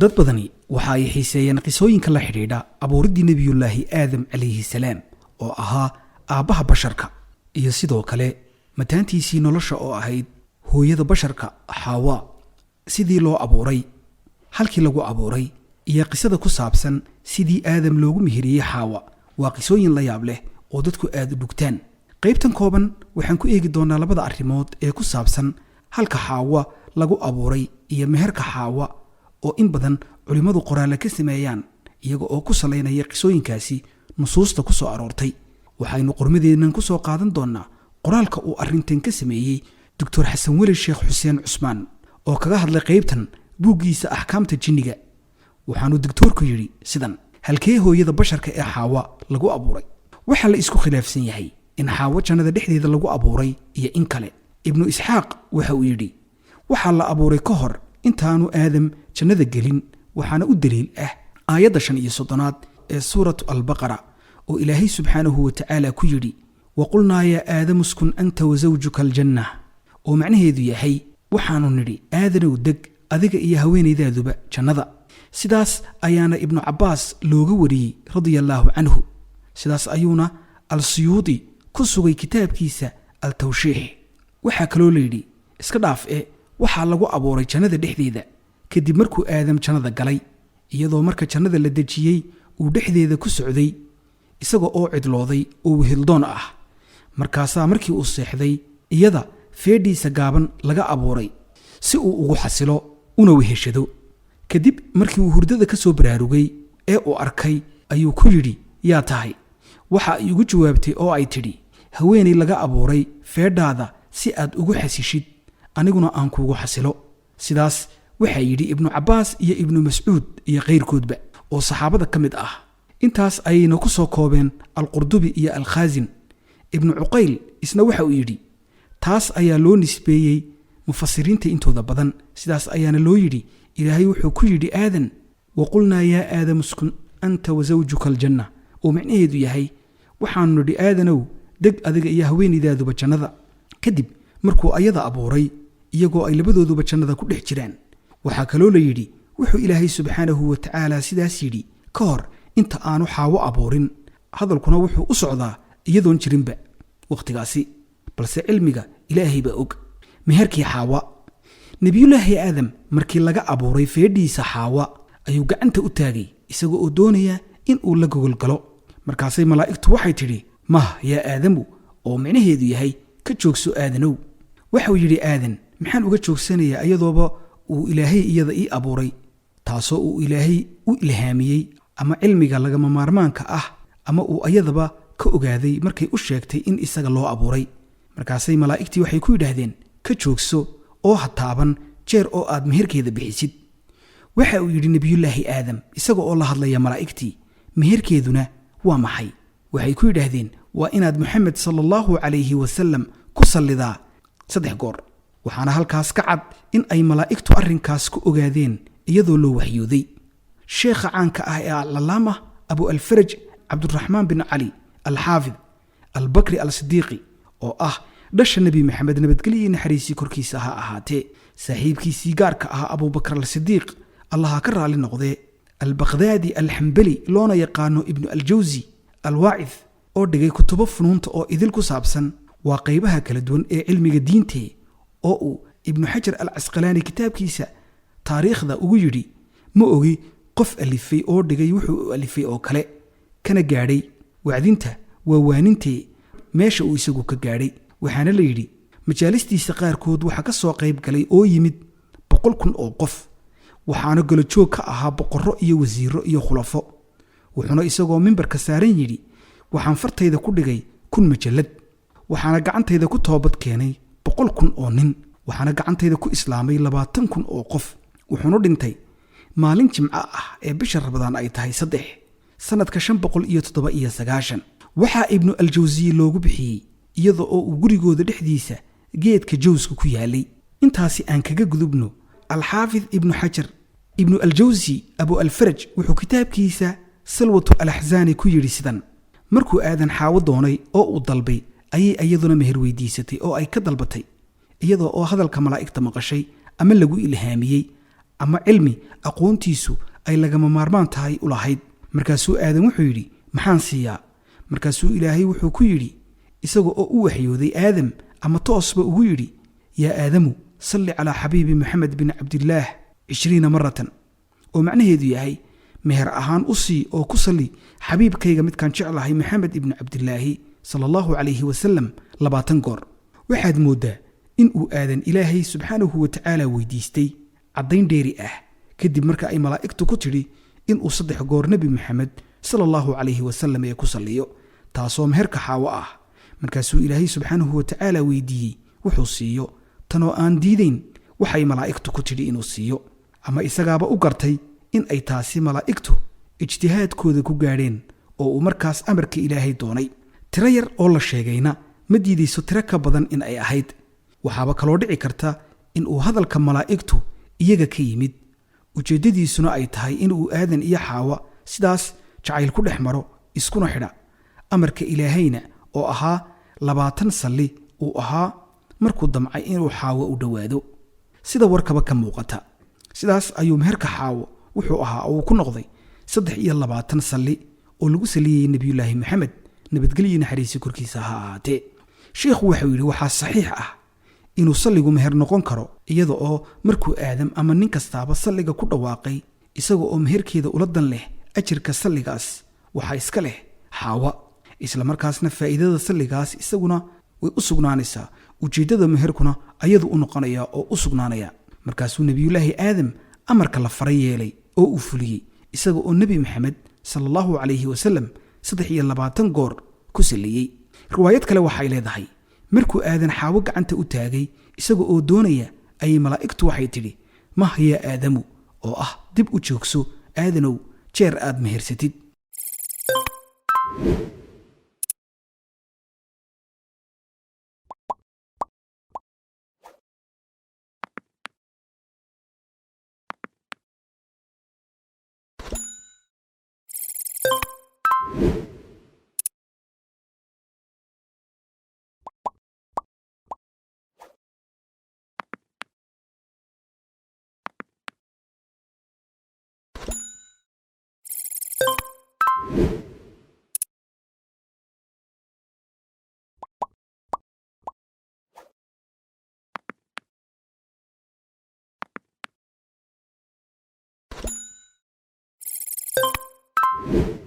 dad badani waxa ay xiiseeyeen qisooyinka la xidhiidha abuuridii nebiyullaahi aadam calayhi salaam oo ahaa aabbaha basharka iyo sidoo kale mataantiisii nolosha oo ahayd hooyada basharka xaawa sidii loo abuuray halkii lagu abuuray iyo qisada ku saabsan sidii aadam loogu mihiriyey xaawa waa qisooyin la yaab leh oo dadku aad u dhugtaan qaybtan kooban waxaan ku eegi doonaa labada arrimood ee ku saabsan halka xaawa lagu abuuray iyo meherka xaawa oo in badan culimadu qoraale ka sameeyaan iyaga oo ku saleynaya qisooyinkaasi nusuusta ku soo aroortay waxaynu qormadeennan ku soo qaadan doonaa qoraalka uu arrintan ka sameeyey doctor xasan weli sheekh xuseen cusmaan oo kaga hadlay qaybtan buuggiisa axkaamta jinniga waxaanu doctorku yidhi sidan halkee hooyada basharka ee xaawa lagu abuuray waxaa la isku khilaafsan yahay in xaawo jannada dhexdeeda lagu abuuray iyo in kale ibnu isxaaq waxa uu yidhi waxaa la abuuray ka hor intaanu aadam jannada gelin waxaana u daliil ah aayadda 35 ee suuratu albaqara oo ilaahay subxaanahu watacaala ku yidhi waqulnaa yaa aadamu uskun anta wasawjuka aljanna oo macnaheedu yahay waxaanu nidhi aadanow deg adiga iyo haweenaydaaduba jannada sidaas ayaana ibnu cabbaas looga wariyey radiallaahu canhu sidaas ayuuna al-suyuudi ku sugay kitaabkiisa al-tawshiix waxaa kaloo layidhi iska dhaaf waxaa lagu abuuray jannada dhexdeeda kadib markuu aadam jannada galay iyadoo marka jannada la dejiyey uu dhexdeeda ku socday isaga oo cidlooday oo wehildoon ah markaasaa markii uu seexday iyada feedhiisa gaaban laga abuuray si uu ugu xasilo una weheshado kadib markii uu hurdada ka soo baraarugay ee uu arkay ayuu ku yidhi yaa tahay waxa ay ugu jawaabtay oo ay tidhi haweenay laga abuuray feedhaada si aad ugu xasishid aniguna aan kuugu xasilo sidaas waxaa yidhi ibnu cabbaas iyo ibnu mascuud iyo kayrkoodba oo saxaabada ka mid ah intaas ayayna ku soo koobeen alqurdubi iyo alkhaasin ibnu cuqayl isna waxa uu yidhi taas ayaa loo nisbeeyey mufasiriinta intooda badan sidaas ayaana loo yidhi ilaahay wuxuu ku yidhi aadan waqulnaa yaa aadam uskun anta wasawjuka aljanna oo macnaheedu yahay waxaanu nidhi aadanow deg adiga iyo haweenaydaaduba jannada kadib markuu ayada abuuray iyagoo ay labadooduba jannada ku dhex jiraan waxaa kaloo la yidhi wuxuu ilaahay subxaanahu watacaala sidaas yidhi ka hor inta aanu xaawo abuurin hadalkuna wuxuu u socdaa iyadoon jirinba wakhtigaasi balse cilmiga ilaahay baa og meherkii xaawa nebiyullaahi aadam markii laga abuuray feedhiisa xaawa ayuu gacanta u taagay isaga oo doonaya in uu la gogolgalo markaasay malaa'igtu waxay tidhi mah yaa aadamu oo micnaheedu yahay ka joogso aadanow waxau yidhi aadan maxaan uga joogsanayaa iyadooba uu ilaahay iyada ii abuuray taasoo uu ilaahay u ilhaamiyey ama cilmiga lagama maarmaanka ah ama uu ayadaba ka ogaaday markay u sheegtay in isaga loo abuuray markaasay malaa'igtii waxay ku yidhaahdeen ka joogso oo ha taaban jeer oo aad meherkeeda bixisid waxa uu yidhi nebiyullaahi aadam isaga oo la hadlaya malaa'igtii meherkeeduna waa maxay waxay ku yidhaahdeen waa inaad moxamed sala allahu calayhi wasalam ku sallidaa 3 goor waxaana halkaas ka cad in ay malaa'igtu arrinkaas ku ogaadeen iyadoo loo waxyooday sheekha caanka ah ee al-allaama abu alfaraj cabduraxmaan bin cali alxaafid albakri al-sidiiqi oo ah dhasha nebi maxamed nabadgelyo naxariisii korkiisa ha ahaatee saaxiibkiisii gaarka ah abubakr al-sidiiq allaha ka raali noqdee albaqdaadi alxambali loona yaqaano ibnu aljawsi alwaacid oo dhigay kutubo funuunta oo idil ku saabsan waa qaybaha kala duwan ee cilmiga diintee oo uu ibnu xajar al-casqalaani kitaabkiisa taariikhda ugu yidhi ma ogi qof alifay oo dhigay wuxuu u alifay oo kale kana gaadhay wacdinta waa waanintee meesha uu isagu ka gaadhay waxaana la yidhi majaalistiisa qaarkood waxaa ka soo qayb galay oo yimid 100,000 oo qof waxaana golajoog ka ahaa boqorro iyo wasiiro iyo khulafo wuxuuna isagoo mimbarka saaran yidhi waxaan fartayda ku dhigay 1,000 majallad waxaana gacantayda ku toobad keenay 100,000 oo nin waxaana gacantayda ku islaamay 20,000 oo qof wuxuuna dhintay maalin jimco ah ee bisha Ramadaan ay tahay 3 sanadka 597 waxaa ibnu aljawsiy loogu bixiyey iyadoo oo uu gurigooda dhexdiisa geedka jawska ku yaalay intaasi aan kaga gudubno alxaafid ibnu xajar ibnu aljawsi abu alfaraj wuxuu kitaabkiisa salwatu alaxsaani ku yidhi sidan: markuu aadan xaawo doonay oo uu dalbay ayay iyaduna meher weydiisatay oo ay ka dalbatay, iyadoo oo hadalka malaa'igta maqashay ama lagu ilhaamiyey ama cilmi aqoontiisu ay lagama maarmaan tahay u lahayd. markaasuu aadan wuxuu yidhi, maxaan siiyaa? markaasuu ilaahay wuxuu ku yidhi, isaga oo u waxyooday aadam ama toosba ugu yidhi, yaa aadamu salli calaa xabiibi maxamed bin cabdillaah 20 maratan, oo macnaheedu yahay meher ahaan u sii oo ku salli xabiibkayga midkaan jeclahay maxamed ibnu cabdilaahi sala allahu calayhi wasalam 20 goor. waxaad mooddaa in uu aadan ilaahay subxaanahu wa tacaala weydiistay caddayn dheeri ah kadib marka ay malaa'igtu ku tidhi inuu 3 goor nebi maxamed sala allahu calayhi wasalam ee ku salliyo, taasoo meherka xaawo ah. markaasuu ilaahay subxaanahu wa tacaala weydiiyey wuxuu siiyo, tanoo aan diidayn waxay malaa'igtu ku tidhi inuu siiyo, ama isagaaba u gartay in ay taasi malaa'igtu ijtihaadkooda ku gaadheen oo uu markaas amarka ilaahay doonay. tiro yar oo la sheegayna ma diidayso tiro ka badan in ay ahayd. waxaaba kaloo dhici karta in uu hadalka malaa'igtu iyaga ka yimid, ujeeddadiisuna ay tahay inuu aadan iyo xaawa sidaas jacayl ku dhex maro iskuna xidha. amarka ilaahayna oo ahaa 20 salli uu ahaa markuu damcay inuu xaawo u dhowaado, sida warkaba ka muuqata. sidaas ayuu meherka xaawo wuxuu ahaa uu ku noqday 23 salli oo lagu saliyey nebiyullaahi maxamed, nabadgelyo naxariisi korkiisa ha ahaatee. sheekhu wuxuu yidhi waxaa saxiix ah inuu salligu meher noqon karo iyada oo markuu aadam ama nin kastaaba salliga ku dhawaaqay isaga oo meherkeeda ula dan leh ajirka salligaas waxaa iska leh xaawa, isla markaasna faa'iidada salligaas isaguna way u sugnaanaysaa, ujeeddada meherkuna ayadu u noqonaya oo u sugnaanaya. markaasuu nebiyullaahi aadam amarka la faray yeelay oo uu fuliyey, isaga oo nebi maxamed sala allahu calayhi wasalam 23 goor ku salliyey. riwaayad kale waxay leedahay markuu aadan xaawo gacanta u taagay isaga oo doonaya ayay malaa'igtu waxay tidhi, mah yaa aadamu, oo ah dib u joogso aadanow jeer aad mehersatid. you